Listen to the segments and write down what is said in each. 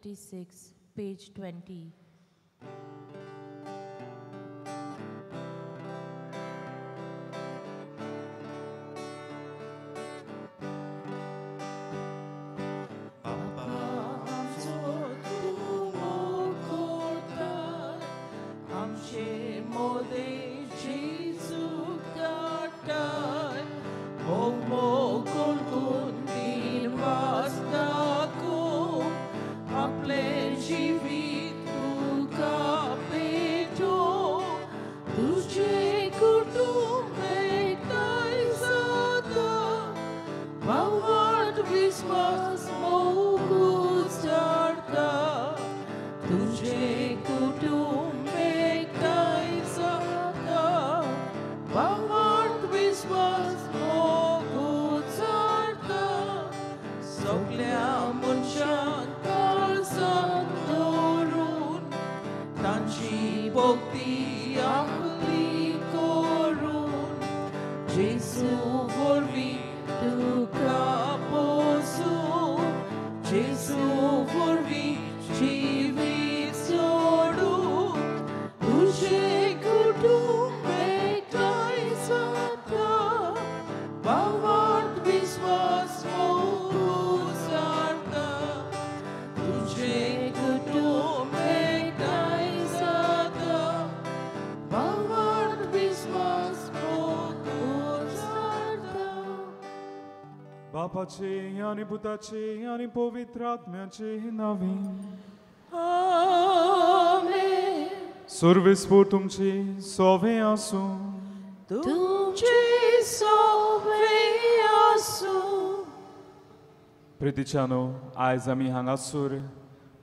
36, page 20. बापाचे आणि पुताचे आणि पवित्र आत्म्याचे नावे आमेन. सर्वस्फूर तुमचे सोवे आसूं तुमचे सोवे आसूं. प्रितीच्यानो आयज आमी हांगासर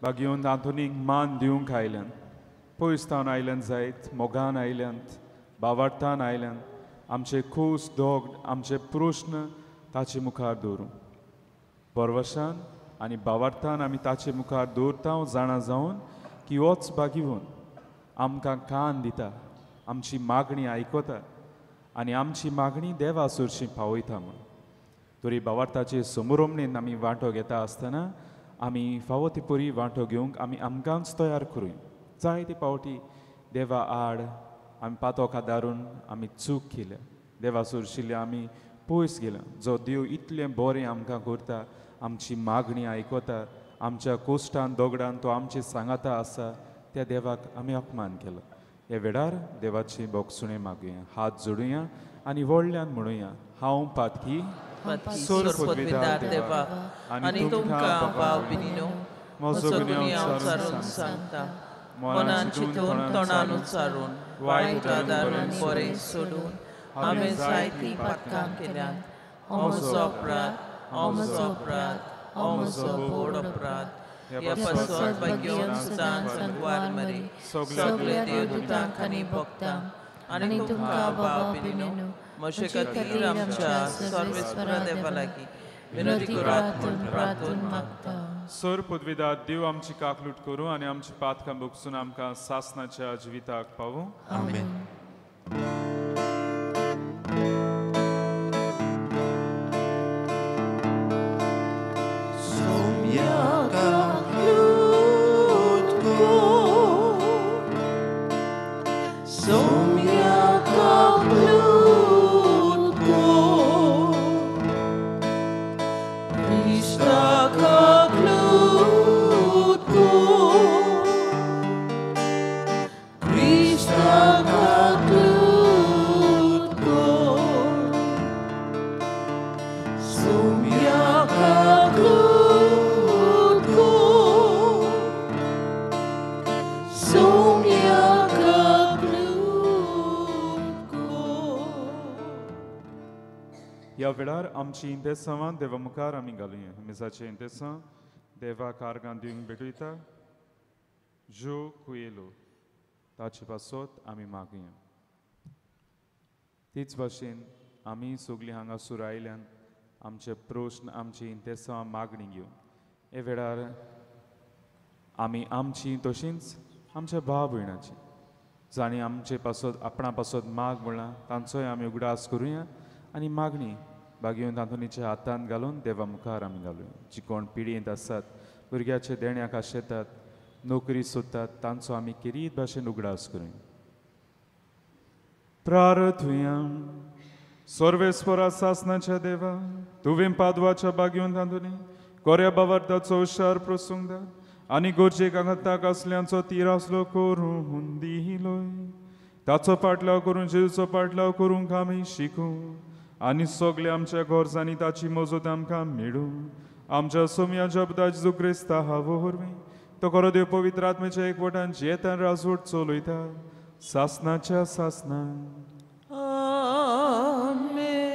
बागेवन आधुनीक मान दिवंक आयल्यान पयसतावन आयल्यान जायत मोगान आयल्यात बावार्थान आयल्यान आमचे खूस दोग आमचे प्रश्न ताचे मुखार दवरूं परवशान आनी बावार्थान आमी ताचे मुखार दवरता जाणा जावन की होच बागीवन आमकां कान दिता आमची मागणी आयकता आनी आमची मागणी देवा सुरशी पावयता म्हूण तरी बावार्थाचे समोरमणेन आमी वांटो घेता आसतना आमी फावो ती परी वांटो घेवंक आमी आमकांच तयार करूं जायते पावटी देवा आड आमी पातोका दारून आमी चूक केल्या देवा सुरशिल्ले आमी पयस गेला जो देव इतलें बरें आमकां करता आमची मागणी आयकता आमच्या कोश्टान दोगडान तो आमचे सांगाता आसा त्या देवाक आमी अपमान केलो ह्या वेळार देवाची बोगसुणें मागुया हात जोडुया आनी व्हडल्यान म्हणुया हांव पातकी सोर पदवीदार देवा आनी तुमकां भाव बिनिनो म्हजो गुन्यांव उच्चारून सांगता मनान चिंतून तोंडान उच्चारून वायट आदारून बरें सोडून हांवें जायतीं पातकां केल्यात हो म्हजो अपराध हो म्हजो अपराध हो म्हजो व्हड अपराध ह्या पासत बागेवन सुदान सांगवार मरे सगळे देवदूतांक आनी भक्तांक आनी तुमकां भाव बिनिनो म्हजे खातीर आमच्या सर्वेस्परा देवा लागीं विनंती करातून प्रार्थून मागता सर पदवीदार देव आमची काकलूट करूं आनी आमची पातकां भोगसून आमकां सासनाच्या जिविताक पावूं आमेन. ह्या वेळार आमची इंतेसां देवा मुखार आमी घालुया मिसाचे इंतेसां देवा कारगां दिवंक भेटयता जो कुयेलो ताचे पासत आमी मागुया तीच भाशेन आमी सगळीं हांगासर आयल्यान आमचे प्रश्न आमची इंतेसां मागणी घेवन हे वेळार आमी आमची तशींच आमच्या भाव भयणाची जाणी आमचे पासत आपणा पासत माग म्हणला तांचोय आमी उगडास करुया आनी मागणी बागेवन तांतुनीच्या हातांत घालून देवा मुखार आमी घालुया जी कोण पिडयेंत आसात भुरग्याचे देण्याक आशेतात नोकरी सोदतात तांचो आमी किरीत भाशेन उगडास करूं. प्रार्थुया. सर्वेस्परा सासनाच्या देवा तुवें पादवाच्या बागेवन तांदुनी कोऱ्या बावार्दाचो हुशार प्रसूंग दा आनी गोरजेक आंगाताक असल्यांचो तिरासलो करून दिलोय. ताचो पाटलाव करून जेजूचो पाटलाव करूंक आमी शिकूं आनी सगळे आमच्या गोरजांनी ताची मजत आमकां मेळूं. आमच्या सोम्या जबदा जेजू क्रिस्ता हावो वरवीं तो खरो देव पवित्र आत्म्याच्या एकवटान जेतान राजवट चलयता सासनाच्या सासनान. Amen.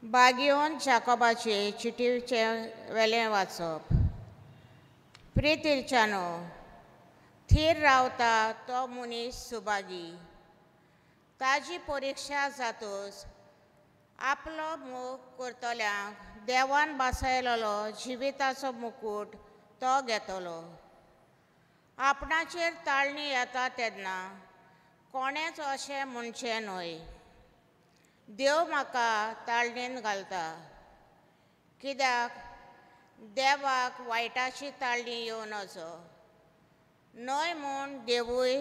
बागयोन जाकोबाचे चिटीचे वेलें वाचप. प्रितिरच्यानो थीर रावता तो मनीस सुभागी. ताजी परिक्षा जातूच आपलो मोग करतल्यांक देवान बासयलेलो जिविताचो मुकूट तो घेतलो. आपणाचेर ताळणी येता तेन्ना कोणेच अशें म्हणचें न्हय देव म्हाका ताळणेन घालता. कित्याक देवाक वायटाची ताळणी येवं नजो न्हय म्हूण देवूय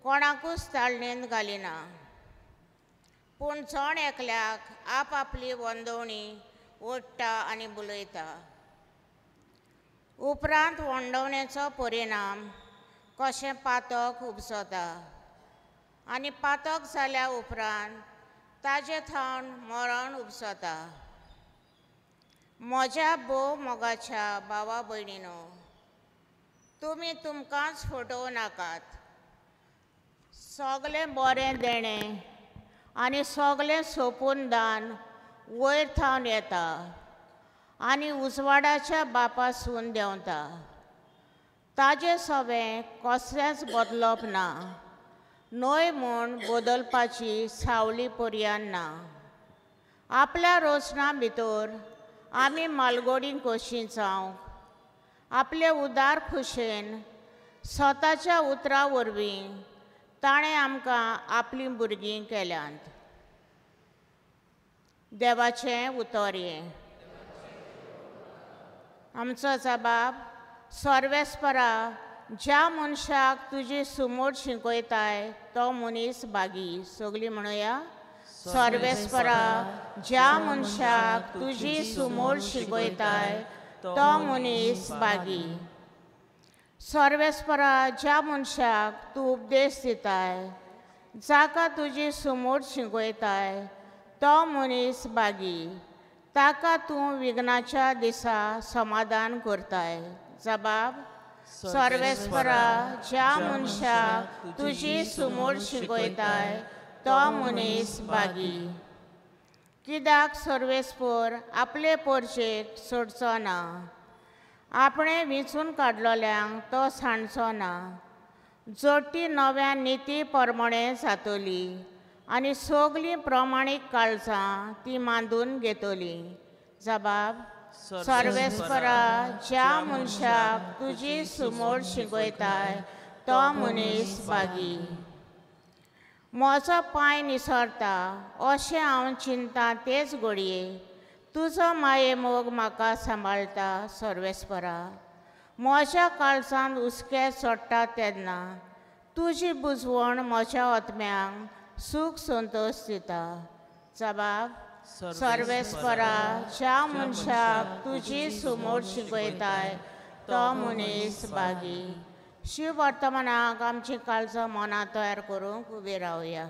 कोणाकूच ताळणेन घालिना. पूण जण एकल्याक आपआपली वंदवणी ओडटा आनी बुलयता. उपरांत वंडवणेचो परिणाम कशें पातक उपसता आनी पातक जाल्या उपरांत ताजे थावन मरण उपसता. म्हज्या भोव मोगाच्या भावा भयणीनो तुमी तुमकांच फटोवं नाकात. सगलें बरें देणें आनी सगलें सोंपून दान वयर थावन येता आनी उजवाडाच्या बापासून देंवता. ताजें सवें कसलेंच बदलप ना न्हय म्हूण बदलपाची सावली पर्यान ना. आपल्या रोचना भितर आमी मालगोडीं कशीं जावंक आपले उदार खुशेन स्वताच्या उतरा वरवीं ताणें आमकां आपलीं भुरगीं केल्यांत. देवाचें उतर हें. आमचो जबाब. सर्वेस्परा ज्या मनशाक तुजी सुमोट शिकयताय तो मनीस बागी. सगळीं म्हणुया. सर्वेस्परा ज्या मनशाक तुजी सुमोट शिकयताय तो मनीस बागी. सर्वेस्परा ज्या मनशाक तूं उपदेश दिताय जाका तुजी सुमोट शिकयताय तो मनीस बागी. ताका तूं विघ्नाच्या दिसा समाधान करताय. जबाब. सर्वेस्परा ज्या मनशाक तुजी सुमोट शिकयताय तो मनीस बागी. कित्याक सर्वेस्पर आपले परचेक सोडचो ना. आपणें विंचून काडलोल्यांक तो सांडचो ना. जोडटी नव्या निती प्रमाणें जातली आनी सगलीं प्रमाणीक काळजां ती मांडून घेतली. जबाब. सर्वेस्परा ज्या मनशाक तुजी सुमोट शिकयताय तो मनीस बागी. म्हजो पांय निसरता अशें हांव चिंतां तेच घडये तुजो माये मोग म्हाका सांबाळटा. सर्वेस्परा म्हज्या काळजांत हुस्के चडटा तेन्ना तुजी बुजवण म्हज्या आत्म्यांक सूख संतोश दिता. जबाब. सर्वेस्परा ज्या मनशाक तुजी सुमोट शिकयताय तो मनीस बागी. शिव वर्तमानाक आमची काळजां मनां तयार करूंक उबी रावया.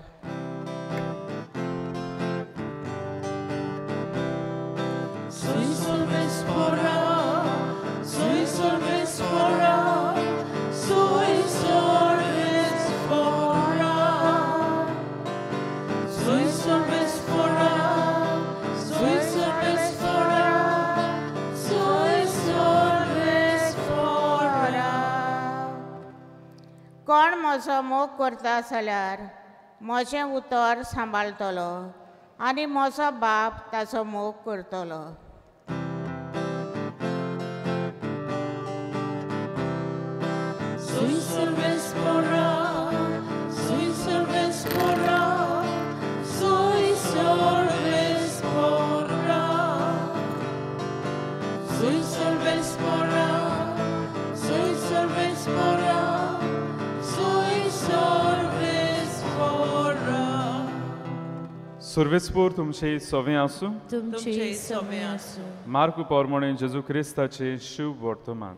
Soy Sorvespora, soy Sorvespora, soy Sorvespora, soy Sorvespora, soy Sorvespora, soy Sorvespora. कोण म्हजो असो मोग करता जाल्यार म्हजें उतर सांबाळटलो आनी म्हजो बाप ताचो मोग करतलो. Sui serves porra, sui serves porra, sui serves porra, sui serves porra, sui serves porra, sui serves porra. सर्वेस्पोर तुमचे सवे आसूं. तुमचे समे असो. मार्क पोरमोणे जेजू क्रिस्ताचे शुभ वर्तमान.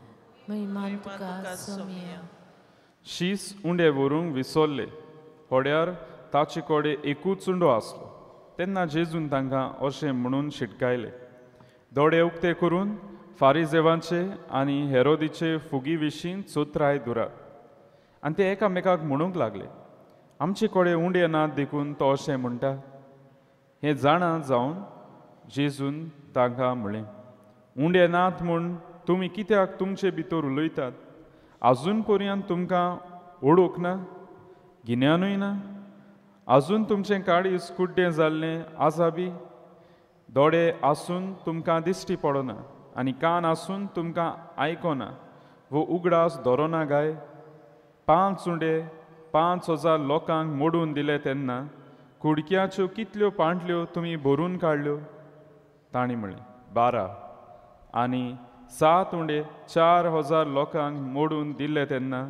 महिमान तुका सोमिया. शीस उंडे व्हरूंक विसरले. होड्यार ताचे कोडे एकूच उंडो आसलो. तेन्ना जेजून तांकां अशें म्हणून शिटकायले, दोळे उक्ते करून फारिजेवांचे आनी हेरोदीचे फुगी विशीं चोत्राय दुरात. आनी ते एकामेकाक म्हणूंक लागले, आमचे कोडे उंडे नात देखून तो अशें म्हणटा. हें जाणा जावन जेजून तांकां म्हळें, उंडे नात म्हूण तुमी कित्याक तुमचे भितर उलयतात? आजून पर्यंत तुमकां ओळख ना, गिन्यानूय ना? आजून तुमचें काळीज कुड्डें जाल्लें आसा बी? दोळे आसून तुमकां दिश्टी पडना आनी कान आसून तुमकां आयकोना वो उगडास धरोना गाय? 5 उंडे 5,000 लोकांक मोडून दिले तेन्ना कुडक्याच्यो कितल्यो पांटल्यो तुमी भरून काडल्यो? तांणी म्हळें, 12. आनी 7 उंडे 4,000 लोकांक मोडून दिले तेन्ना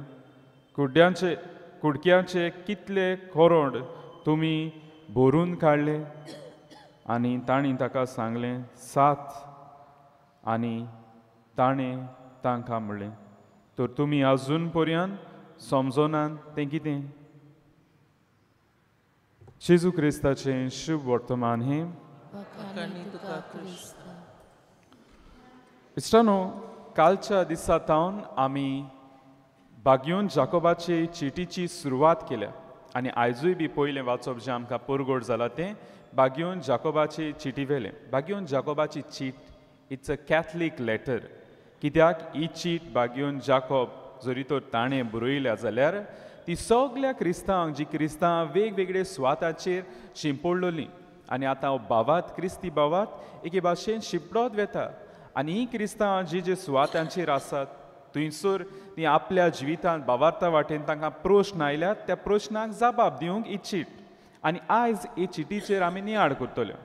कुडक्याचे कितले कोरोड तुमी भरून काडले? आनी तांणी ताका सांगलें, 7. आनी ताणें तांकां म्हणलें, तर तुमी आजून पर्यंत समजोनात तें कितें? जेजू क्रिस्ताचें शुभ वर्तमान हें. वखाणी तुका क्रिस्त. इश्टानो, कालच्या दिसा सावन आमी बागयोन जाकोबाचे चिटीची सुरवात केल्या आनी आयजूय बी पयलें वाचप जें आमकां पुरगोड जालां तें बागयोन जाकोबाचे चिटी वेलें. बागयोन जाकोबाची चीट इट्स अ कॅथलीक लेटर. कित्याक ही चीट बागयोन जाकोब जरी तर ताणें बरयल्या जाल्यार ती सगल्या क्रिस्तांवांक, जी क्रिस्तांव वेगवेगळे सुवाताचेर शिंपडलोलीं आनी आतां भावात क्रिस्ती भावात एके भाशेन शिंपडोत वेता. आनी ही क्रिस्तांवां जी सुवातांचेर आसात थंयसर ती आपल्या जिवितांत भावार्था वाटेन तांकां प्रश्न आयल्यात, त्या प्रश्नांक जबाब दिवंक ही चीट. आनी आयज हे चिटीचेर आमी नियाळ करतल्यो.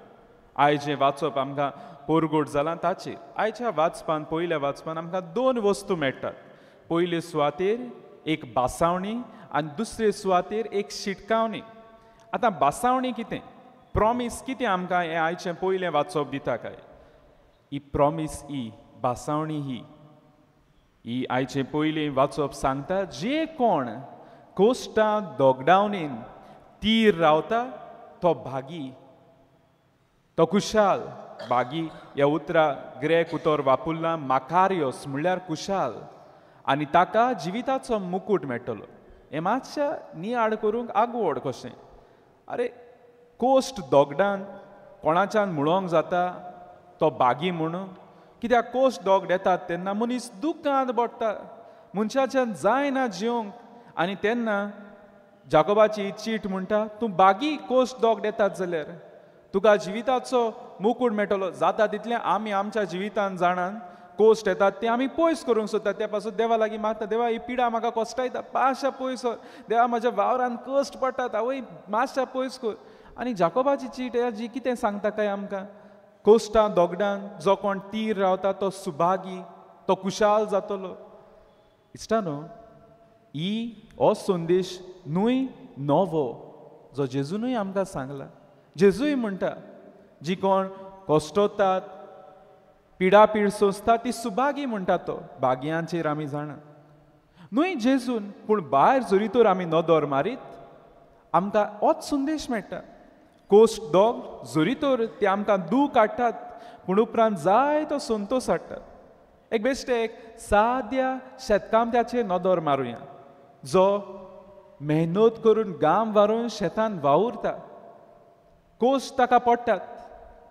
आयज जें वाचप आमकां पोरगोट जालां ताचेर. आयच्या वाचपान, पयल्या वाचपान आमकां 2 वस्तू मेळटात. पयले सुवातेर एक बासावणी आनी दुसरे सुवातेर एक शिटकावणी. आतां बासावणी कितें, प्रॉमीस कितें आमकां हें आयचें पयलें वाचप दिता काय? ही प्रॉमीस ही बासावणी ही आयचें पयलें वाचप सांगता, जे कोण कोस्टां दोगडावनीन तीर रावता तो भागी, तो कुशाल. भागी ह्या उतरा ग्रेक उतर वापरलां माकारियोस म्हणल्यार कुशाल. आनी ताका जिविताचो मुकूट मेळटलो. हें मातशें नियाळ करूंक आगवड कशें. अरे, कोस्ट दोगडान कोणाच्यान म्हणोंक जाता तो बागी म्हणून? कित्याक कोस्ट दोगड येतात तेन्ना मनीस दुख्खांत पडटा, मनशाच्यान जायना जिवंक. आनी तेन्ना जाकोबाची चीट म्हणटा, तूं बागी कोस्ट दोगड येतात जाल्यार तुका जिविताचो मुकूट मेळटलो. जाता तितलें आमी आमच्या जिवितांत जाणान कोस्ट येतात ते आमी पयस करूंक सोदतात. त्या पासून देवा लागीं मागता, देवा ही पिडा म्हाका कोश्टायता, मातशा पयस कर. देवा म्हाज्या वावरान कश्ट पडटात, आवय मातशा पयस कर. आनी जाकोबाची चीट जी कितें सांगता काय आमकां, कोस्टां दोगडान जो कोण तीर रावता तो सुभागी, तो कुशाल जातलो. इश्टानो, हो संदेश न्हय नवो जो जेजूनय आमकां सांगला. जेजूय म्हणटा, जी कोण कोश्टोतात, पिडापीड सोंसता ती सुभागी म्हणटा तो. भाग्यांचेर आमी जाणा न्हय जेजून, पूण भायर जरी तर आमी नदर मारीत आमकां होच संदेश मेळटा. कोस्ट दोग जरी तर ते आमकां दूख हाडटात पूण उपरांत जाय तो संतोश हाडटात. एक बेश्टे एक साद्या शेतकामत्याचेर नदर मारुया जो मेहनत करून घाम व्हारून शेतान वावुरता. कोस्ट ताका पडटात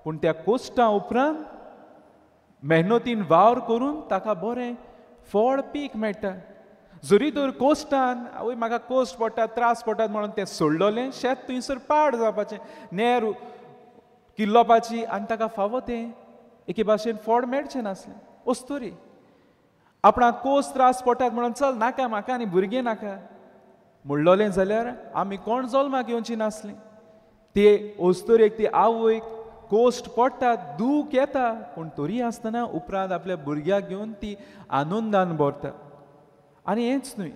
पूण त्या कोस्टां उपरांत मेहनतीन वावर करून ताका बरें फळ पीक मेळटा. जरी तर कोस्टान आवय म्हाका कोस्ट पडटा त्रास पडटात म्हणून तें सोडलोलें शेत थंयसर पाड जावपाचें नेर किल्लोवपाची आनी ताका फावो तें एके भाशेन फळ मेळचें नासलें वस्तुरी आपणाक कोस त्रास पडटात म्हणून चल नाका म्हाका आनी भुरगीं नाका म्हणलोलें जाल्यार आमी कोण जल्माक येवची नासलीं ते वस्तुरेक ती आवयक कोस्ट पडटा दूख येता पूण तरी आसतना उपरांत आपल्या भुरग्याक घेवन ती आनंदान भरता आनी हेंच न्हय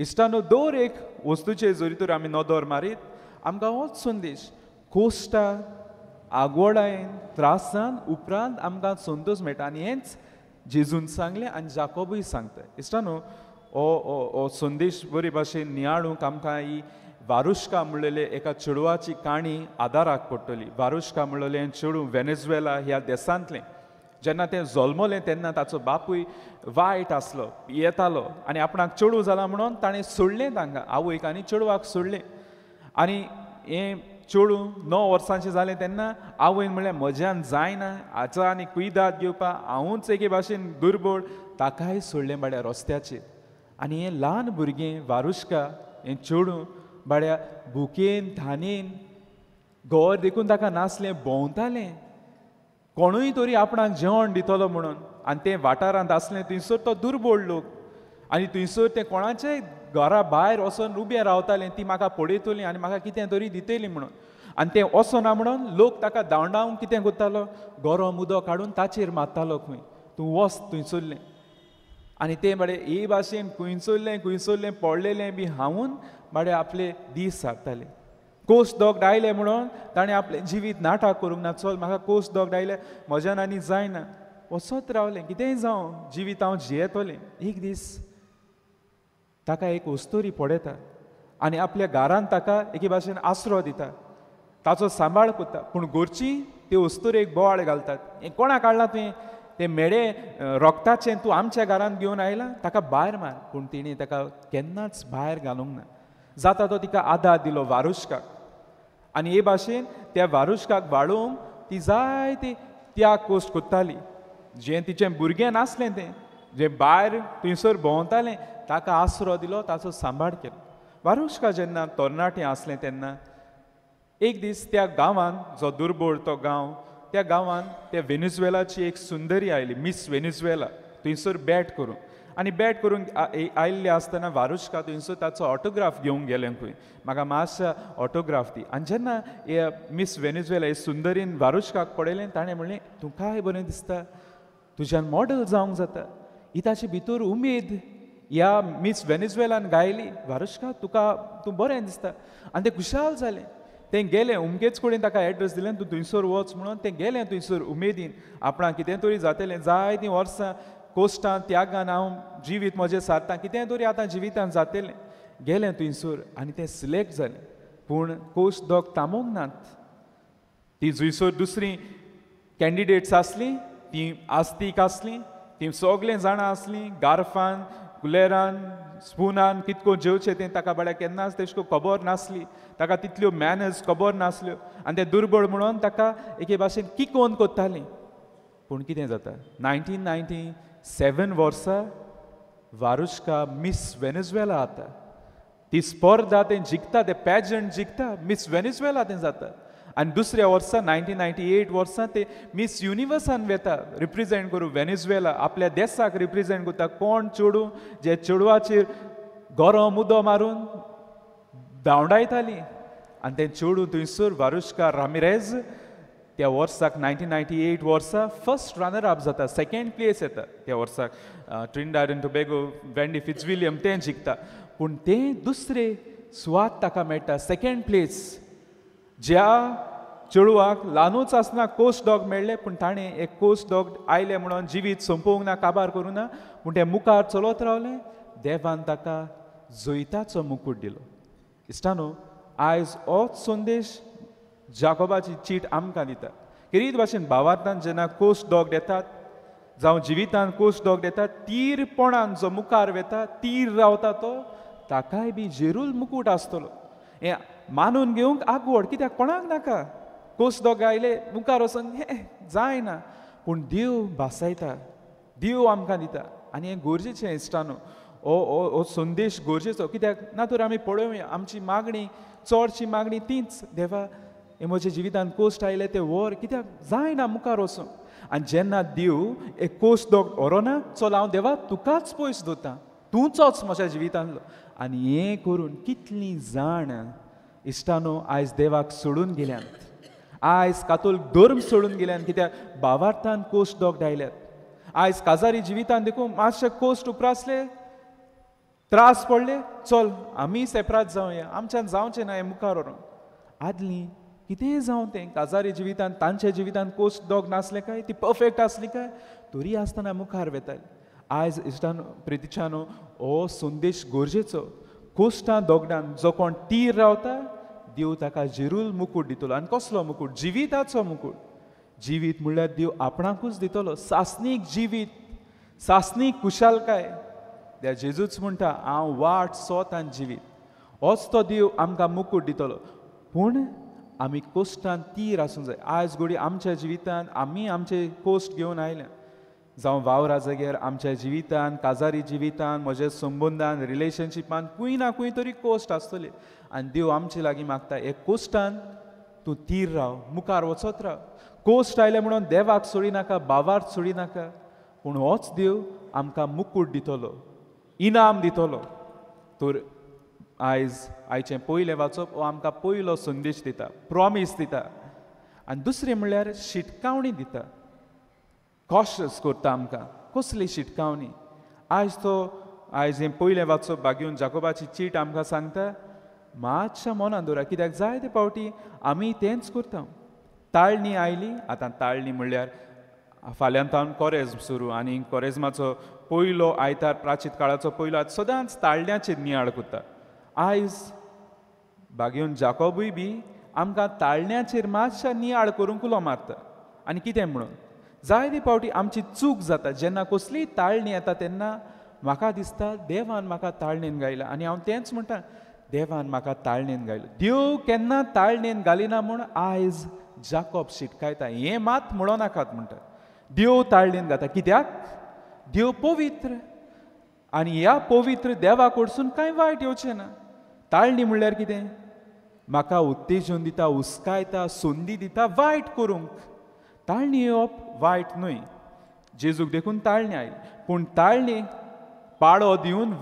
इश्टानो दर एक वस्तूचे जरी तर आमी नदर मारीत आमकां होच संदेश कोस्टा आगोडायेन त्रासान उपरांत आमकां संतोश मेळटा आनी हेंच जेजून सांगलें आनी जाकोबूय सांगता इश्टानो हो संदेश बरे भाशेन नियाळूंक आमकां ही वारुश्का म्हणलेले एका चेडवाची काणी आदाराक पडटली वारुश्का म्हणलेलें चेडूं वेनेझुएला ह्या देशांतलें जेन्ना तें जल्मलें तेन्ना ताचो बापूय वायट आसलो येतालो आनी आपणाक चेडूं जाला म्हणून ताणें सोडलें तांकां आवयक आनी चेडवाक सोडलें आनी हें चेडूं 9 वर्सांचें जालें तेन्ना आवयन म्हणलें म्हज्यान जायना हाचो आनी कुयदाद घेवपाक हांवूच एके भाशेन दुर्बळ ताकाय सोडलें बाड्या रस्त्याचेर आनी हें ल्हान भुरगें वारुश्का हें चेडूं बाड्या भुकेन धानेन घर देखून ताका नासलें भोंवतालें कोणूय तरी आपणाक जेवण दितलो म्हणून आनी तें वाठारांत आसलें थंयसर तो दुर्बळ लोक आनी थंयसर तें कोणाचेय घरा भायर वचोन उबें रावतालें ती म्हाका पळयतली आनी म्हाका कितें तरी दितली म्हणून आनी तें वचना म्हणून लोक ताका धांवडावन कितें करतालो गरम उदक काडून ताचेर मारतालो खंय तूं वच थंयसरलें आनी तें बाडे हे भाशेन खुंयसरलें पडलेलें बी हांवून बाडे आपले दीस सारताले कोस्ट दोग आयले म्हणून ताणें आपलें जिवीत नाटक करूंक ना चल म्हाका कोस्ट दोग आयले म्हज्यान आनी जायना वचत रावलें कितेंय जावं जिवीत हांव जियेतोलें एक दीस ताका एक वस्तुरी पडयता आनी आपल्या घरांत ताका एके भाशेन आसरो दिता ताचो सांबाळ करता पूण घरचीं ते वस्तुरेक बोवाळ घालतात हें कोणाक हाडलां तुवें तें मेडे रोगताचें तूं आमच्या घरांत घेवन आयला ताका भायर मार पूण तिणें ताका केन्नाच भायर घालूंक ना जाता तो तिका आदार दिलो वारुश्काक आनी हे भाशेन त्या वारुश्काक वाडोवंक ती जायती त्याग कोश्ट कोत्ताली जें तिचें भुरगें नासलें तें जें भायर थंयसर भोंवतालें ताका आसरो दिलो ताचो सांबाळ केलो वारुश्का जेन्ना तरणाटें आसलें तेन्ना एक दीस त्या गांवांत जो दुर्बळ तो गांव त्या गांवांत त्या वेनेझुएलाची एक सुंदरी आयली मिस वेनेझुएला थंयसर बॅट करूंक आनी बॅट करूंक आयिल्ले आसतना वारुश्का थंयसर ताचो ऑटोग्राफ घेवंक गेलें खंय म्हाका मातशें ऑटोग्राफ दी आनी जेन्ना हे मिस वेनेझुएला हे सुंदरीन वारुश्काक पळयलें ताणें म्हणलें तूं काय बरें दिसता तुज्यान मॉडल जावंक जाता ही ताचे भितर उमेद ह्या मिस वेनेझुएलान गायली वारुश्का तुका तूं बरें दिसता आनी तें खुशाल जालें तें गेलें उमकेच कडेन ताका एड्रेस दिलें तूं थंयसर वच म्हणून तें गेलें थंयसर उमेदीन आपणाक कितें तरी जातलें जायतीं वर्सां कोश्टांत त्यागान हांव जिवीत म्हजें सारतां कितें तरी आतां जिवितांत जातलें गेलें थंयसर आनी तें सिलेक्ट जालें पूण कोस्ट दोग थांबोंक नात ती थंयसर दुसरीं कॅन्डिडेट्स आसलीं तीं आस्तीक आसलीं तीं सगळें जाणां आसलीं गारफान कुलेरान स्पुनान कितको जेवचें तें ताका बाड्या केन्नाच तेशको खबर नासली ताका तितल्यो मॅनर्स खबर नासल्यो आनी तें दुर्बळ म्हणून ताका एके भाशेन किकोन कोत्तालीं पूण कितें जाता 1997 वर्सा वारुश्का मिस वेनेझुएला जाता ती स्पर्धा तें जिखता तें पॅजंट जिखता मिस वेनेझुएला तें जाता आनी दुसऱ्या वर्सा 1998 वर्सा ते मिस युनिवर्सान वेता रिप्रेजेंट करूं वेनेझुएला आपल्या देशाक रिप्रेजेंट करता कोण चेडूं जे चेडवाचेर गरम उदक मारून धांवडायताली आनी तें चेडूं थंयसर वारुश्का रामिरेज त्या वर्साक 1998 वर्सा फर्स्ट रनर अप जाता सेकंड प्लेस येता त्या वर्साक ट्रिनिडाड एंड टोबॅगो वेंडी फिट्झविलियम तें जिखता पूण तें दुसरें सुवात ताका मेळटा सेकंड प्लेस ज्या चेडवाक ल्हानूच आसतना कोस्ट डॉग मेळ्ळे पूण ताणें एक कोस्ट डॉग आयले म्हणून जिवीत संपोवंक ना काबार करूं ना पूण तें मुखार चलत रावलें देवान ताका जैताचो मुकूट दिलो इश्टानो आयज होच संदेश जाकोबाची चीट आमकां दिता किरीत भाशेन भावार्थान जेन्ना कोस्ट डॉग येतात जावं जिवितान कोस्ट डॉग येतात तीरपणान जो मुखार वेता तीर रावता तो ताकाय बी जेरूल मुकूट आसतलो हें मानून घेवंक आगवड कित्याक कोणाक नाका कोस्ट डॉग आयले मुखार वचून हें जायना पूण देव भासायता देव आमकां दिता आनी हें गरजेचें इश्टानो हो संदेश गरजेचो कित्याक ना तर आमी पळोवया आमची मागणी चडशी मागणी तीच देवा हे म्हज्या जिवितांत कोश्ट आयले ते व्हर कित्याक जायना मुखार वचूं आनी जेन्ना देव एक कोश्ट व्हरोना चल हांव देवा तुकाच पयस दवरता तूंचोच म्हज्या जिवितांतलो आनी हें करून कितलीं जाण इश्टानो आयज देवाक सोडून गेल्यात आयज कातोलीक धर्म सोडून गेल्यात कित्याक भावार्थान कोश्ट दोग आयल्यात आयज काजारी जिवितांत देखून मातशे कोश्ट उपरासले त्रास पडले चल आमी सेपराट जावया आमच्यान जावचें ना हें मुखार व्हरून आदलीं कितेंय जावं तें काजारी जिवितांत तांच्या जिवितांत कोश्ट दोग नासले काय ती परफेक्ट आसली काय तरी आसतना मुखार वेताली आयज इश्टानो प्रितीच्यानो हो संदेश गरजेचो कोश्टां दोगडान जो कोण तीर रावता देव ताका जिरूल मुकूट दितलो आनी कसलो मुकूट जिविताचो मुकूट जिवीत म्हणल्यार देव आपणाकूच दितलो सासनीक जिवीत सासनीक कुशालकाय त्या जेजूच म्हणटा हांव वाट सोत आनी जिवीत होच तो देव आमकां मुकूट दितलो पूण आमी कोश्टान तीर आसूंक जाय आयज घोडी आमच्या जिवितांत आमी आमचे कोश्ट घेवन आयल्या जावं वावरा जाग्यार आमच्या जिवितांत काजारी जिवितांत म्हज्या संबंदान रिलेशनशिपान खंय ना खंय तरी कोश्ट आसतले आनी देव आमचे लागीं मागता हे कोश्टान तूं तीर राव मुखार वचत राव कोश्ट आयले म्हणून देवाक सोडी नाका बावार्थ सोडी नाका पूण होच देव आमकां मुकूट दितलो इनाम दितलो तर आयचें पयलें वाचप हो आमकां पयलो संदेश दिता प्रॉमीस दिता आनी दुसरें म्हणल्यार शिटकावणी दिता कॉशस करता आमकां कसली शिटकावणी आयज हें पयलें वाचप भाग्यून जाकोबाची चीट आमकां सांगता मातशा मनान दवरा कित्याक जायते फावटी आमी तेंच करता ताळणी आयली आतां ताळणी म्हणल्यार फाल्यांतावन कोरेज सुरू आनी कोरेजमाचो पयलो आयतार प्राचीत काळाचो पयलो सदांच ताळण्याचेर नियाळ करता आयज भाग्यून जाकोबूय बी आमकां ताळण्याचेर मातशा नियाळ करूंक उलो मारता आनी कितें म्हणून जायते फावटी आमची चूक जाता जेन्ना कसलीय ताळणी येता तेन्ना म्हाका दिसता देवान म्हाका ताळणेन घायला आनी हांव तेंच म्हणटा देवान म्हाका ताळणेन घायलो देव केन्ना ताळणेन घालिना म्हूण आयज जाकोब शिटकायता हें मात म्हणो नाकात म्हणटा देव ताळणेन घाता कित्याक देव पवित्र आनी ह्या पवित्र देवाक कडसून कांय वायट येवचें ना ताळणी म्हणल्यार कितें म्हाका उत्तेजन दिता उस्कायता संदी दिता वायट करूंक ताळणी येवप वायट न्हय जेजूक देखून ताळणी आयली पूण ताळणी पाडो दिवन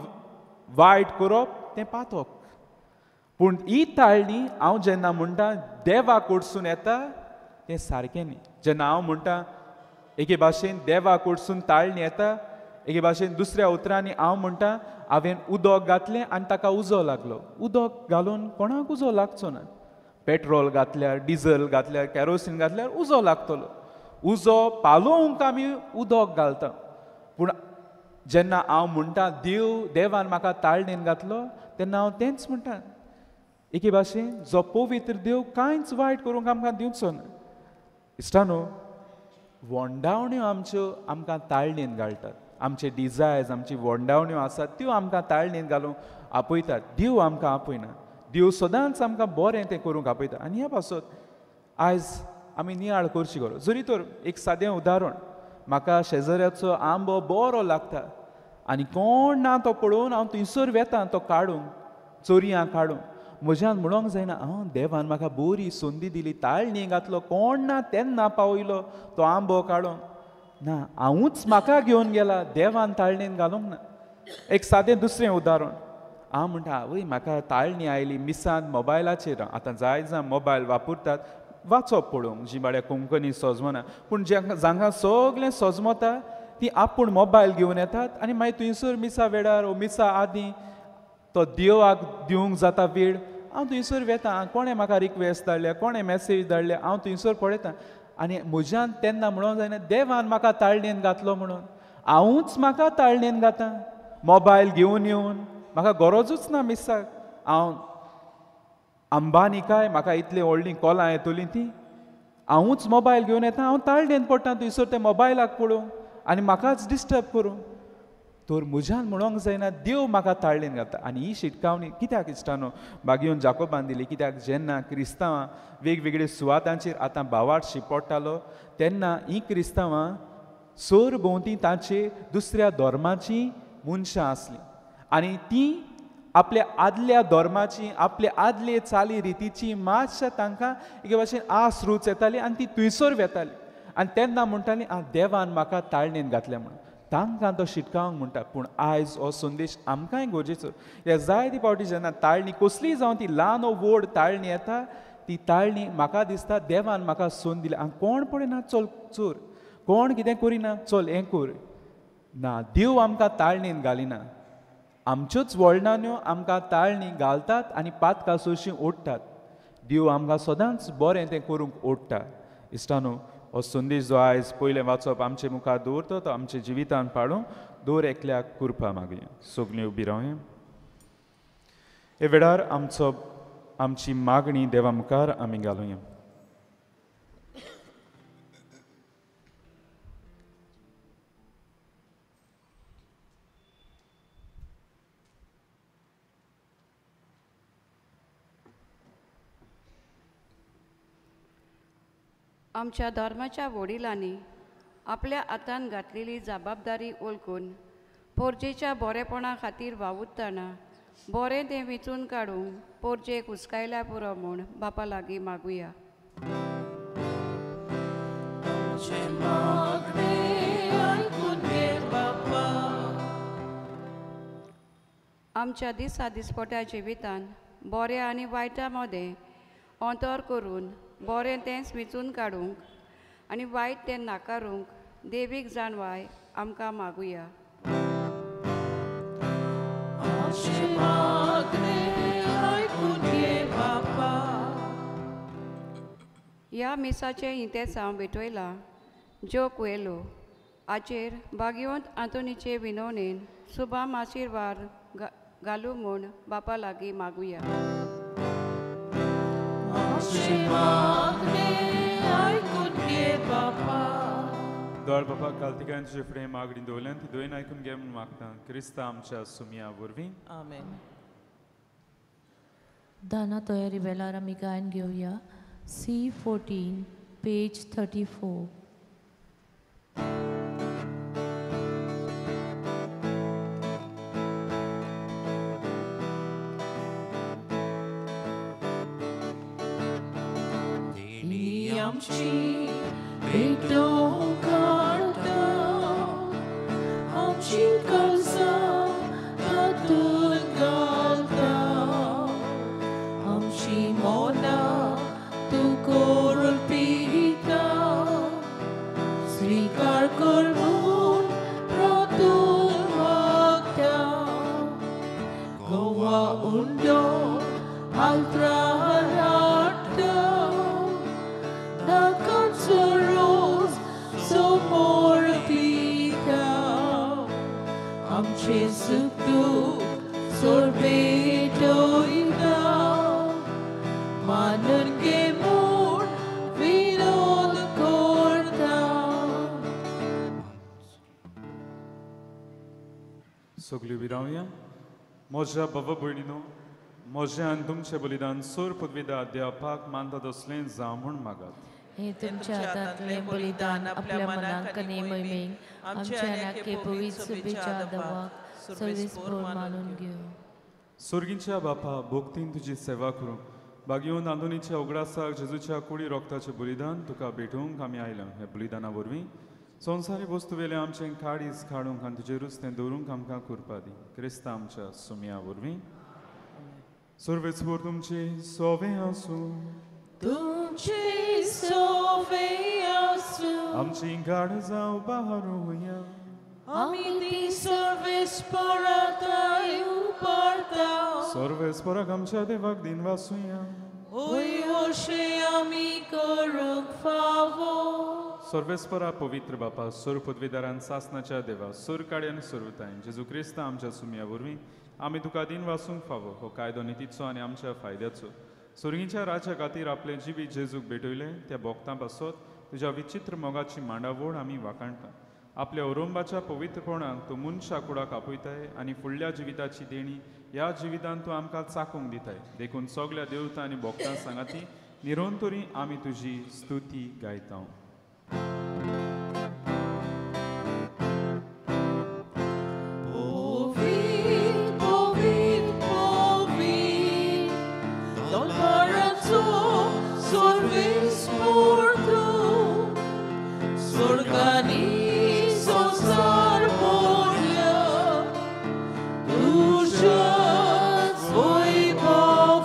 वायट करप तें पातक पूण ही ताळणी हांव जेन्ना म्हणटा देवा कडसून येता तें सारकें न्ही जेन्ना हांव म्हणटा एके भाशेन देवा कडसून ताळणी येता एके भाशेन दुसऱ्या उतरांनी हांव म्हणटा हांवें उदक घातलें आनी ताका उजो लागलो उदक घालून कोणाक उजो लागचो ना पेट्रोल घातल्यार डिझल घातल्यार केरोसीन घातल्यार उजो लागतलो उजो पालोवंक आमी उदक घालता पूण जेन्ना हांव म्हणटा देवान म्हाका ताळणेन घातलो तेन्ना हांव तेंच म्हणटा एके भाशेन जो पवित्र देव कांयच वायट करूंक आमकां दिवचो ना इश्टानो वोंडावण्यो आमच्यो आमकां ताळणेन घालतात आमचे डिझायर्स आमची वोंडावण्यो आसात त्यो आमकां ताळणेन घालूंक आपयतात देव आमकां आपयना देव सदांच आमकां बरें तें करूंक आपयता आनी ह्या पासत आयज आमी नियाळ करची गरज जरी तर एक सादें उदाहरण म्हाका शेजाऱ्याचो आंबो बरो लागता आनी कोण ना तो पळोवन हांव थंयसर वेतां तो काडूंक चोरयां काडूंक म्हज्यान म्हणोंक जायना देवान म्हाका बरी संदी दिली ताळणी घातलो कोण ना तेन्ना पावयलो तो आंबो काडूंक ना हांवूच म्हाका घेवन गेला देवान ताळणेन घालूंक ना एक सादें दुसरें उदाहरण हांव म्हणटा आवय म्हाका ताळणी आयली मिसांत मोबायलाचेर आतां जाय मोबायल वापरतात वाचप पळोवंक जिबाड्या कोंकणी सजमना पूण जांकां सगळें सजमता ती आपूण मोबायल घेवन येतात आनी मागीर थंयसर मिसा वेळार मिसा आदीं तो देवाक दिवंक जाता वेळ हांव थंयसर वेतां कोणें म्हाका रिक्वेस्ट धाडल्या कोणें मॅसेज धाडल्या हांव थंयसर पळयतां आनी म्हज्यान तेन्ना म्हणोंक जायना देवान म्हाका ताळणेन घातलो म्हणून हांवूच म्हाका ताळणेन घातां मोबायल घेवन येवन म्हाका गरजूच ना मिसाक हांव अंबानी काय म्हाका इतली व्हडलीं कॉलां येतलीं तीं हांवूच मोबायल घेवन येता हांव ताळणेन पडटा थंयसर ते मोबायलाक पळोवंक आनी म्हाकाच डिस्टर्ब करूं तर म्हज्यान म्हणोंक जायना देव म्हाका ताळणेन घालता आनी ही शिटकावणी कित्याक इश्टानो भाग्यून जाकोबान दिली कित्याक जेन्ना क्रिस्तांवां वेगवेगळ्या सुवातांचेर आतां भावार्थ शिंपडटालो तेन्ना ही क्रिस्तांवां सोर भोंवती तांचे दुसऱ्या धर्माचीं मनशां आसलीं आनी ती आपल्या आदल्या धर्माची आपल्या आदले चाली रितीची मातशें तांकां एके भाशेन आस रूच येताली आनी ती थंयसर वेताली आनी तेन्ना म्हणटाली देवान म्हाका ताळणेन घातल्या म्हणून तांकां तो शिटकावंक म्हणटा पूण आयज हो संदेश आमकांय गरजेचो हे जायते फावटी जेन्ना ताळणी कसलीय जावं ती ल्हान वो व्हड ताळणी येता ती ताळणी म्हाका दिसता देवान म्हाका सोन दिल्या हांव कोण पळयना चल चोर कोण कितें करिना चल हें कर ना देव आमकां ताळणेन घालिना आमच्योच वळणान्यो आमकां ताळणी घालतात आनी पातकां सोशी ओडटात देव आमकां सदांच बरें तें करूंक ओडटा इश्टानो हो संदेश जो आयज पयलें वाचप आमचे मुखार दवरता तो आमच्या जिवितान पाडूं दर एकल्याक कुरपा मागया सगळीं उबी रावया हे वेळार आमची मागणी देवा मुखार आमी घालुया आमच्या धर्माच्या वडिलांनी आपल्या हातान घातलेली जबाबदारी ओळखून पोरजेच्या बरेपणा खातीर वावुरतना बरें तें वेंचून काडूंक पोरजेक हुस्कायल्या पुरो म्हूण बापा लागीं मागुया आमच्या दिसा दिसपट्या जिवितान बऱ्या आनी वायटा मदें अंतर करून बरें तेंच वेंचून काडूंक आनी वायट तें नाकारूंक देवीक जाणवाय आमकां मागुया ह्या मिसाचें इंतेसांव भेटयलां जो कुएलो हाचेर भाग्यवंत आंतोनीचे विनवणेन शुभाम आशिर्वाद घालूं म्हूण बापा लागीं मागुया दोळ बापा कालतिकांचे फुडें मागणी दवरल्यान ती दोन आयकून घे म्हूण मागता क्रिस्ता आमच्या सुमया वरवीं आमेन दाना तयारी वेळार आमी गायन घेवया C14 पेज 34 आमची भेटो काढता आमची कळसां हातून घालता आमची मोना तूं करून पिता स्वीकार कर म्हूण प्रार्थून मागता गोवा उंडो आल्त्रा आमचे सुख दुख सोडवेटोयता मानून घे म्हूण विनोद करता सगळीं उबी रावया म्हज्या बाबा भयणीनो म्हजें आनी तुमचें बलिदान सोर पदवीदार देवपाक मानता तसलें जावं म्हूण मागात हे तुमच्या हातांतलें बलिदान आपल्या मनाक आनी मोहिमेक आमच्या आनी पवित्र सुबेच्या देवाक सर्वेस्पर मानून घेव सुर्गीच्या बापा भोगतीन तुजी सेवा करूंक बागयोन आंदोनीच्या उगडासाक जेजूच्या कुडी रोगताचें बलिदान तुका भेटोवंक आमी आयल्या हे बलिदाना वरवीं संवसारी वस्तू वेले आमचें काडीस काडूंक आनी तुजेरूच तें दवरूंक आमकां करपा दी क्रिस्ता आमच्या सुमया वरवीं सर्वेस्पर तुमची सोवें आसूं तुमचे सोवे आसूं आमची गाड जावं बाहरूया आमी ती सर्वेस्पराताय उपारता सर्वेस्पराक आमच्या देवाक दिन वासुया ओय अशें आमी करूंक फावो सर्वेस्परा पवित्र बापा सोर पदवीदारान सासनाच्या देवा सोर काडी आनी सोरवताय जेजू क्रिस्ता आमच्या सुमया वरवीं आमी तुका दिन वासूंक फावो हो कायदो नितीचो आनी आमच्या फायद्याचो सुर्गीच्या राजा खातीर आपले जिवीत जेजूक भेटयले त्या भोगतां पासत तुज्या विचित्र मोगाची मांडावळ आमी वाकाणटा आपल्या औरंबाच्या पवित्रपणाक तूं मनशा कुडाक आपयताय आनी फुडल्या जिविताची देणी ह्या जिवितान तूं आमकां चाखूंक दिताय देखून सगळ्या देवतां आनी भोगतां सांगाती निरंतरी आमी तुजी स्तुती गायता पवित्र सर्वेस por tu, Sorgani संसार मोरया, तुझ्याच वैभवात,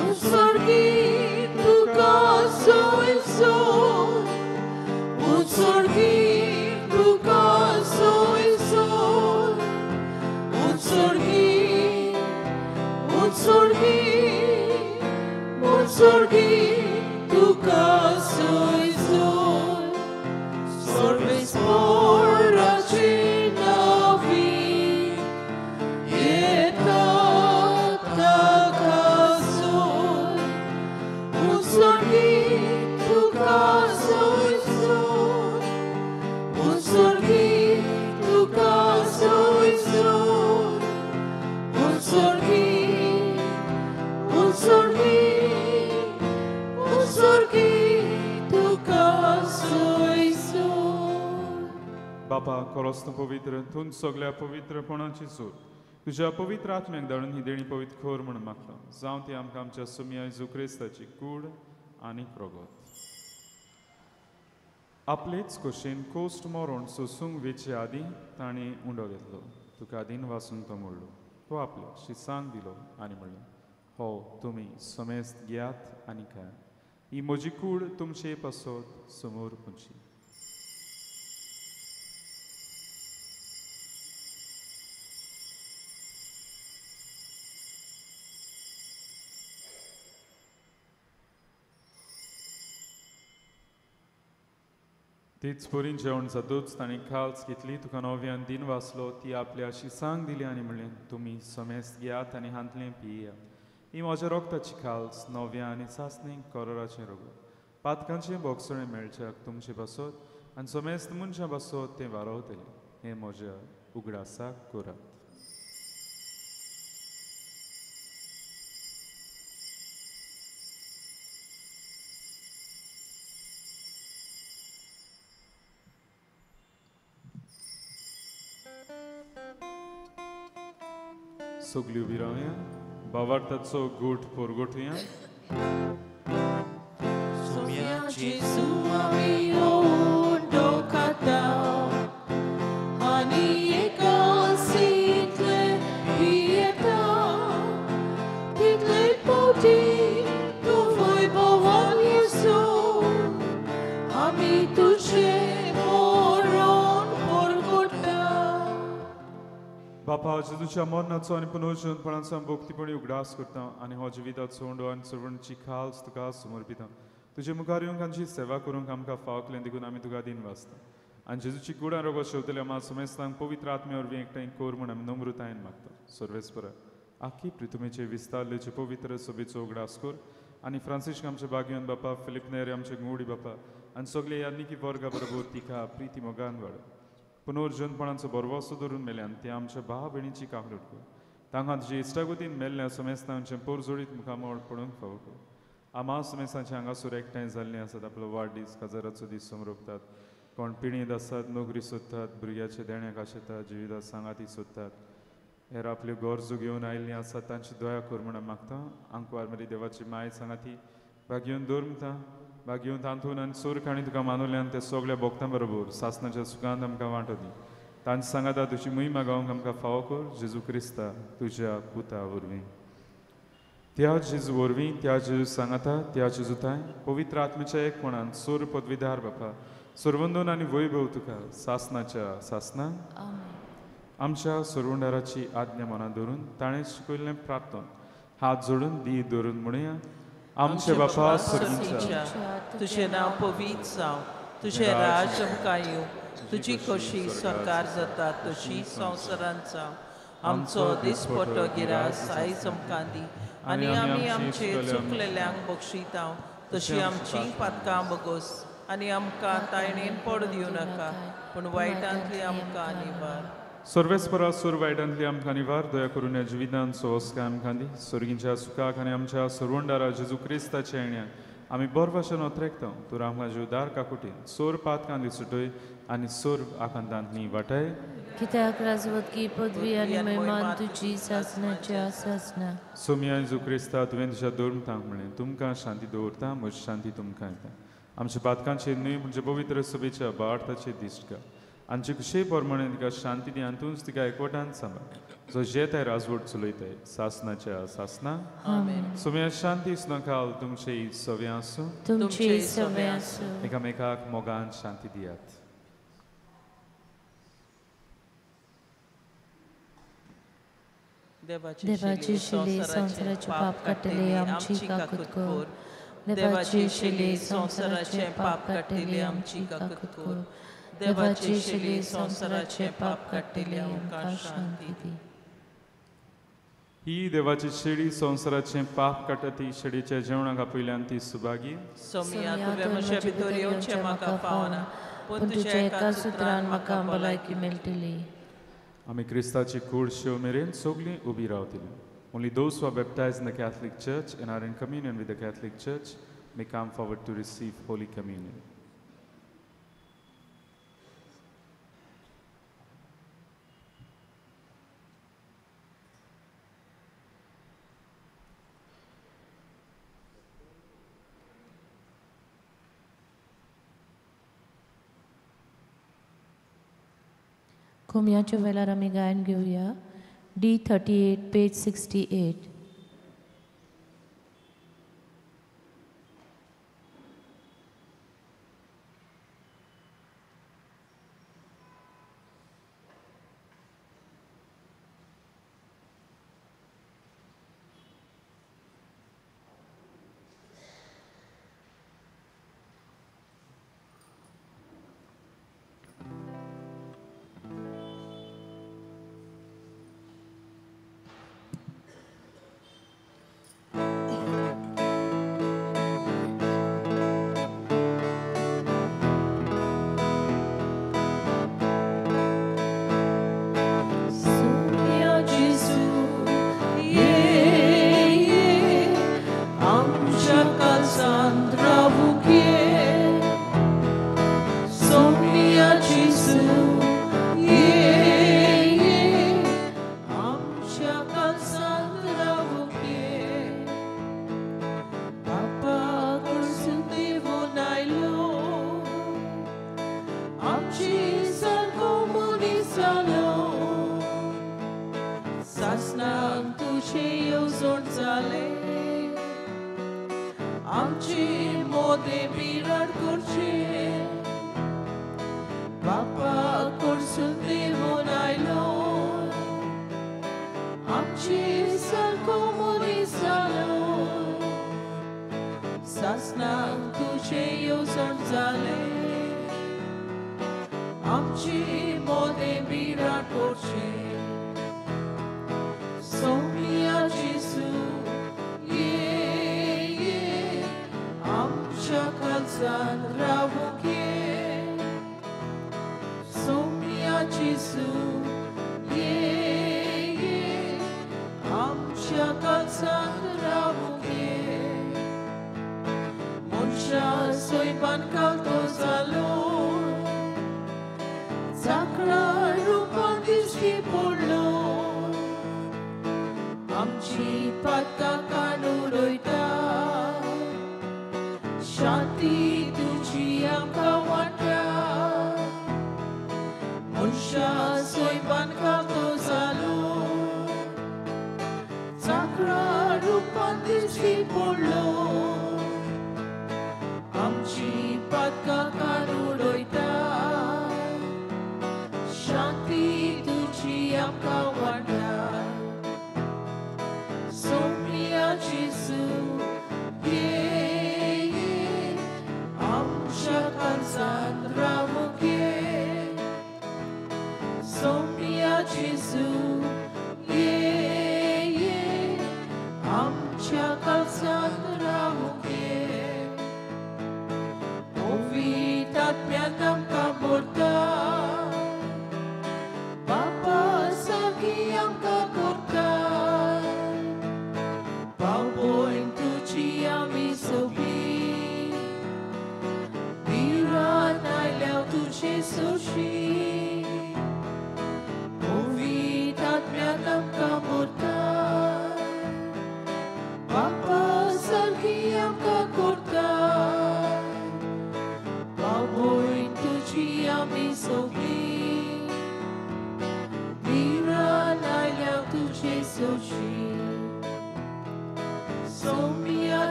उत्सर्गीत तुका सोयीचो, उत्सर्गीत तुका सोयीचो, उत्सर्गीत, उत्सर्गीत, उत्सर्गीत तुका सोयीचो. Sorves por navi, etat kakasoy, utsorgit tukasoy soy, utsorgit tukasoy soy, utsorgit, utsorgit, utsorgit tukasoy soy. बापा खरोच पवित्र तूं सगळ्या पवित्रपणाची सूर तुझ्या पवित्र आत्म्याक धाडून ही देणी पवित्र खोर म्हणून मागता जावं ती आमकां आमच्या सुम्या येजू क्रिस्ताची कूड आनी प्रगत आपलेच खोशेन कोस्ट मोरोन सोसूंक वेचे आदीं ताणें उंडो घेतलो तुका आदीन वाचून तो म्हणलो तो आपल्या शिसांक दिलो आनी म्हणलें हो तुमी समेस्त घेयात आनी खायात ही म्हजी कूड तुमचे पासत समोर पुंची तीच पोरीन जेवण जातूच ताणें खाल्स घेतली तुका नव्यान दिन वाचलो ती आपल्या शिसांक दिली आनी म्हणलें तुमी समेस्त घेयात आनी हांतलें पियेयात ही म्हज्या रोगताची खाल्स नव्या आनी सासणें करोराचें रोग पातकांचें बोगसळें मेळच्याक तुमचे बसत आनी समेस्त मनशां बसत तें वारवतलें हें म्हज्या उगडासाक करात सगळी उबी रावया बावार्थाचो गोठ पोरगोठुया Sumiaci suami ondo kata, ani ekasitle pieta, title poti tu voi bovan Jesu, ami tuše moron porgota. बापा जेजूच्या मरणाचो आनी पुनर्जीवनपणाचो भोक्तीपणी उगडास करता आनी हो जिविताचो उंडो आनी सर्वणची खाल्स तुका समर्पिता तुजे मुखार येवंक आमची सेवा करूंक आमकां फावकलें देखून आमी तुका दिन वाचता आनी जेजूची कुडां रोगो शेवतले आमी समेस्तांक पवित्र आत्मे वरवीं एकठांय कोर म्हूण आमी नम्रतायेन मागता सर्वेस्परा आख्खी पृथ्वीचे विस्तारलेचे पवित्र सभेचो उगडास कर आनी फ्रांसिस्क आमचे बागयोन बापा फिलिप नेरे आमचे गुडी बापा आनी सगळे यान्निकी वर्गा बरोबर तिका प्रिती मोगान वाड पुनर्जीवनपणाचो बरवसो धरून मेल्यान ते आमच्या भाव भयणीची काकलूट कर तांकां तुजे इश्टागतीन मेल्ल्या समेस्तांचे पोरजोडीत मुखामोळ पडूंक फावो कर आमा समेस्तांचे हांगासर एकठांय जाल्ले आसात आपलो वाडदीस काजाराचो दीस समरोपतात कोण पिणीत आसात नोकरी सोदतात भुरग्याचे देण्याक आशेतात जिवितांत सांगाती सोदतात हेर आपल्यो गरजो घेवन आयिल्लीं आसात तांची दया कर म्हणून मागता आंकवार मरी देवाची माय सांगाती भाग्योन दौरमता भाग्योन तांतून आनी सोर खाणी तुका मानुल्यान ते सगळ्या भोगतां बरोबर सासणाच्या सुखांत आमकां वांटो दी तांची सांगाता तुजी महिमा गावंक आमकां फावो कर जेजू क्रिस्ता तुज्या पुता वरवीं त्या जेजू वरवीं त्या जेजू सांगाता त्या जेजूताय पवित्र आत्म्याच्या एकपणान सोर पदवीदार बापा सर्वंदोन आनी वैभव तुका सासणाच्या सासणान आमच्या सर्वंडाराची आज्ञा मनात धरून ताणें शिकयल्लें प्रार्थन हात जोडून दी धरून म्हणया आमचे बापा स्वर्गीच्या तुझे नाव पवित्र जावं तुझे राज आमकां येवं तुजी कशी सरकार जाता तशी संवसारांत जावं आमचो दिसपट्टो गिरास आयज आमकां दी आनी आमी आमचे चुकलेल्यांक बक्षिता तशी आमची पातकां बगोस आनी आमकां तायणेन पड दिवं नाका पूण वायटांतली आमकां निवार सर्वेस्परा सुर वायटांतली आमकां निवार दया करून ह्या जिवितांत सोस्काय आमकां दी स्वर्गीच्या सुखाक आनी आमच्या सर्वंडारा जेजू क्रिस्ताच्या येण्याक आमी बरे भाशेन ओतरेकता तूं आमकां जीवदार काकुटीन सोर पातकां दी सुटय आनी सोर आकांतांतली वाटाय कित्याक राजवतकी पदवी आनी महिमान तुजी सासणाच्या सासना. सोमी आयजू क्रिस्ता तुवें तुज्या दोरमतांक म्हणलें तुमकां शांती दवरता म्हजी शांती तुमकां येता. आमच्या पातकांचेर न्हय म्हणजे पवित्र सभेच्या बार्थाचेर दिश्ट कर. आमचे कुशे प्रमाणे तिका शांती दी आनी तूंच तिका एकवटान सांबाळ. जो जेताय राजवट चलयताय सासनाच्या सासना. सोम्या शांती सुनाकाल तुमचे सव्य आसूं. तुमची सवय आसूं. एकामेकाक मोगान शांती दियात. देवाची शिले संसाराचे पाप काटले आमची काकूत कर. देवाची शिले संसाराचे पाप काटले आमची काकूत कर. देवाची शिले संसाराचे पाप काटले आमकां शांती दी. ही देवाची शेळी संसाराचे पाप काटती शेळीच्या जेवणाका पयल्यान ती सुभागी. सोमिया तुवें म्हजे भितर येवचें म्हाका पावना पूण तुज्या एका सुत्रान म्हाका भलायकी मेळटली. आमी क्रिस्ताची कूड शेव मेरेन सगळीं उबी रावतली. Only those who are baptized in the Catholic Church and are in communion with the Catholic Church may come forward to receive Holy Communion. कुमयाच्या वेळार आमी गायन घेवया. D38 page 68.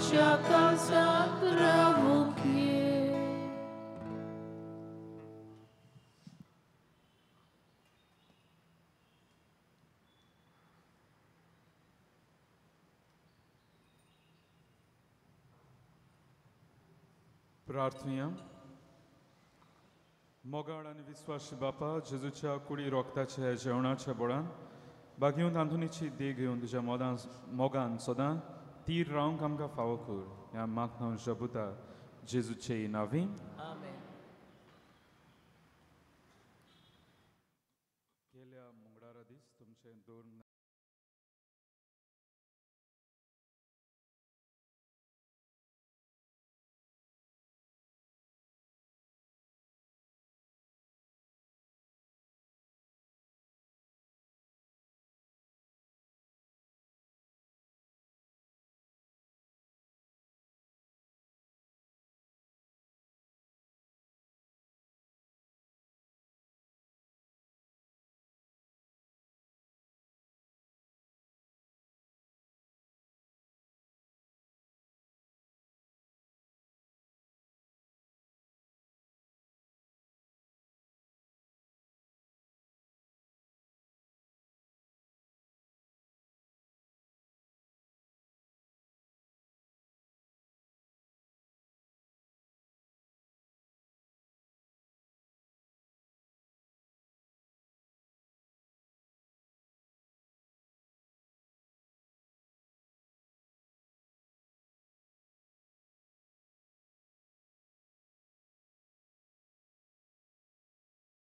आमच्या काळजात राहूक ये. प्रार्थना. मोगाळ आणि विश्वासी बापा, जेजूच्या कुडी रोखताच्या जेवणाच्या बोळान बागेवन तांदुळीची देग घेवन तुझ्या मोगान सदां तीर रावंक आमकां फावो कर. ह्या मागणं जबुता जेजूचे नावी. आमेन. गेल्या मंगळारा दीस तुमचे दोन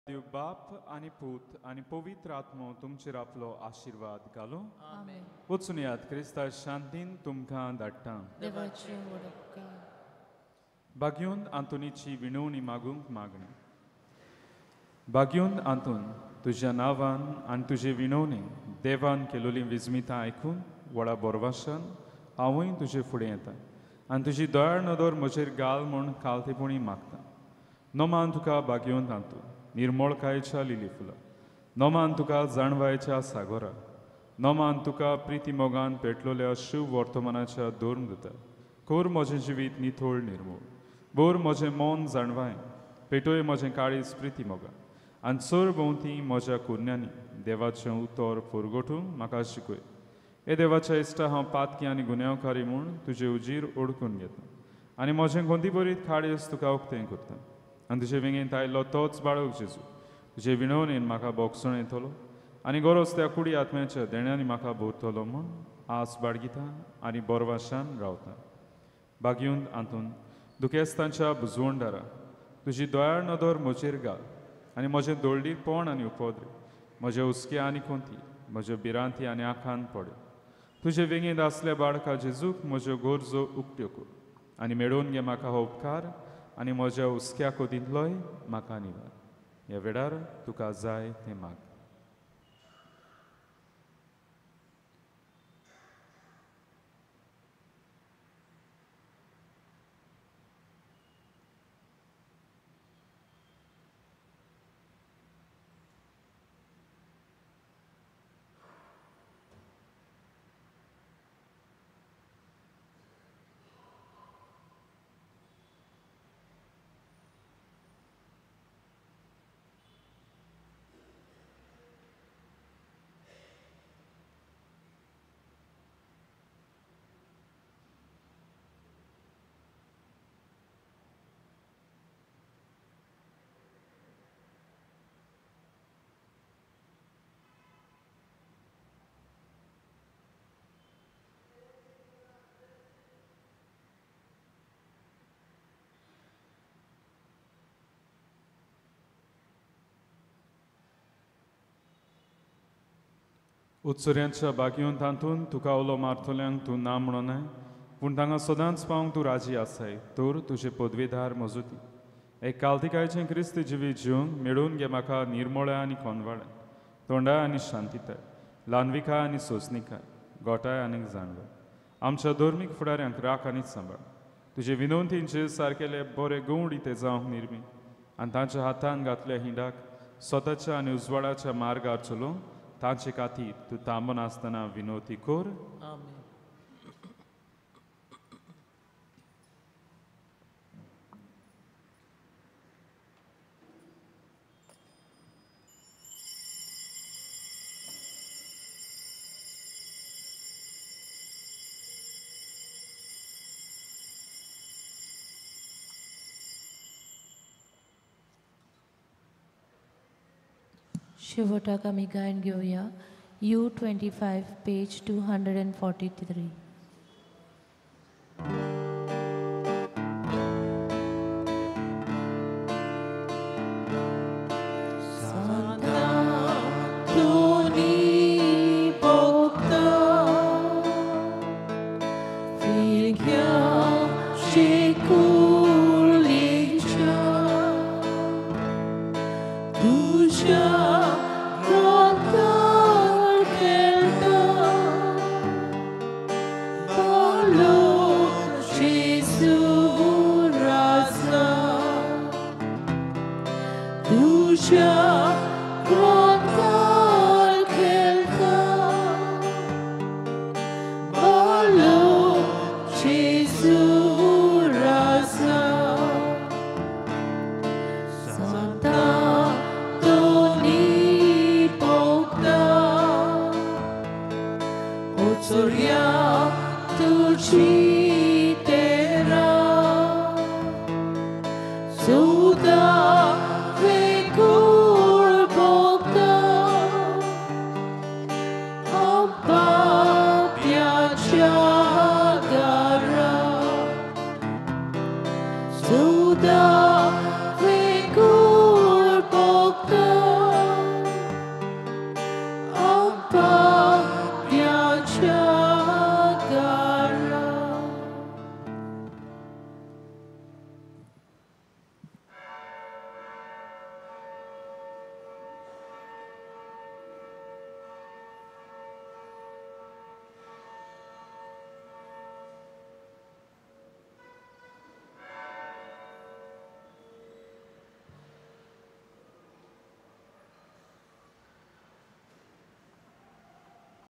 देव बाप आणि पूत आणि पवित्र आत्मो तुमचेर आपलो आशीर्वाद घालो. आमेन. वचून यात क्रिस्ता शांतीन तुमकां धाडटा. देवाचे वडपकार. बागेवन आंतोनीची विणवणी मागूंक मागणी. बागेवन आंतून तुज्या नांवान आनी तुजे विणवणी देवान केलोली विजमितां आयकून व्हडा बोरवाशान हांवूय तुजे फुडें येता आनी तुजी दयाळ नदर म्हजेर घाल म्हूण कालतेपणी मागता. नोमान तुका बागेवन आंतून निर्मळकायेच्या लिली फुलां. नोमान तुका जाणवायेच्या सागोरा. नोमान तुका प्रिती मोगान पेटलोल्या शिव वर्तमानाच्या दोन दिता. कोर म्हजें जिवीत निथोळ निर्मूळ. बोर म्हजें मौन जाणवाय. पेटोय म्हजें काळीज प्रिती मोगा. आनी चोर भोंवती म्हज्या कुन्यांनी देवाचें उतर पुरगोटूंक म्हाका शिकय. हे देवाच्या इश्टा हांव पातकी आनी गुन्यांवकारी म्हूण तुजे उजीर ओडकून घेता आनी म्हजें गोंदी बरीत खाडयेस तुका उक्तें करता. आनी तुजे विंगेंत आयिल्लो तोच बाळक जेजू तुजे विणवणेन म्हाका बोगसण येतलो आनी गरज त्या कुडी आत्म्याच्या देण्यांनी म्हाका भोवतलो म्हूण आस बाळगिता आनी बोरवाशान रावता. बागेवन आंतून दुखेस्तांच्या बुजवणदारा तुजी दयाळ नदर म्हजेर घाल आनी म्हजें दोळडीरपण आनी उपद्र म्हजे हुस्के आनी कोंती म्हज्यो भिरांती आनी आंखान पड. तुजे विंगेंत आसल्या बाळका जेजूक म्हज्यो गरजो उक्त्यो कर आनी मेळोवन घे म्हाका हो उपकार आनी म्हज्या हुस्क्या कोदींतलोय म्हाका निवार. ह्या वेळार तुका जाय तें माग. उत्सुऱ्यांच्या बागेवन तांतून तुका उलो मारतल्यांक तूं ना म्हणोनाय पूण तांकां सदांच पावंक तूं राजी आसाय तर तुजे पदवेदार मजूती. एक कालतिकायचें क्रिस्त जिवीत जिवंक मेळून घे म्हाका निर्मळ्या आनी कोनवाळें, तोंडाय आनी शांतीताय, ल्हानविकाय आनी सोंसणीकाय, गोठाय आनी जाणवाय. आमच्या धर्मीक फुडाऱ्यांक राख आनी सांबाळ. तुजे विनवणींचेर सारकेले बरे गवंडी ते जावंक निर्मी आनी तांच्या हातान घातल्या हिंडाक स्वताच्या आनी उजवाडाच्या मार्गार चलोवंक तांचे खातीर तूं थांबून आसतना विनवती कर. आमेन. शेवटाक आमी गायन घेवया U25 पेज 243.